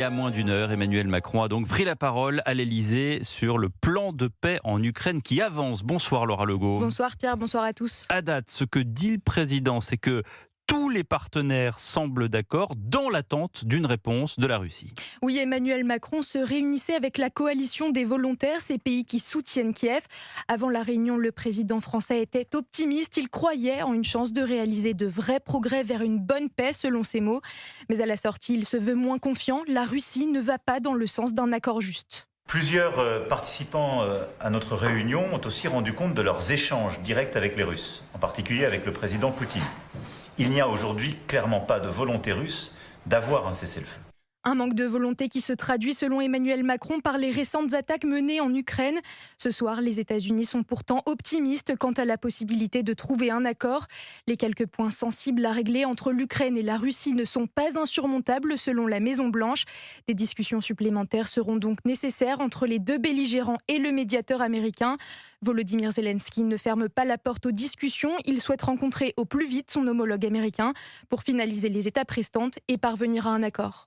Il y a moins d'une heure, Emmanuel Macron a donc pris la parole à l'Elysée sur le plan de paix en Ukraine qui avance. Bonsoir Laura Legault. Bonsoir Pierre, bonsoir à tous. À date, ce que dit le président, c'est que tous les partenaires semblent d'accord dans l'attente d'une réponse de la Russie. Oui, Emmanuel Macron se réunissait avec la coalition des volontaires, ces pays qui soutiennent Kiev. Avant la réunion, le président français était optimiste. Il croyait en une chance de réaliser de vrais progrès vers une bonne paix, selon ses mots. Mais à la sortie, il se veut moins confiant. La Russie ne va pas dans le sens d'un accord juste. Plusieurs participants à notre réunion ont aussi rendu compte de leurs échanges directs avec les Russes, en particulier avec le président Poutine. Il n'y a aujourd'hui clairement pas de volonté russe d'avoir un cessez-le-feu. Un manque de volonté qui se traduit, selon Emmanuel Macron, par les récentes attaques menées en Ukraine. Ce soir, les États-Unis sont pourtant optimistes quant à la possibilité de trouver un accord. Les quelques points sensibles à régler entre l'Ukraine et la Russie ne sont pas insurmontables, selon la Maison-Blanche. Des discussions supplémentaires seront donc nécessaires entre les deux belligérants et le médiateur américain. Volodymyr Zelensky ne ferme pas la porte aux discussions. Il souhaite rencontrer au plus vite son homologue américain pour finaliser les étapes restantes et parvenir à un accord.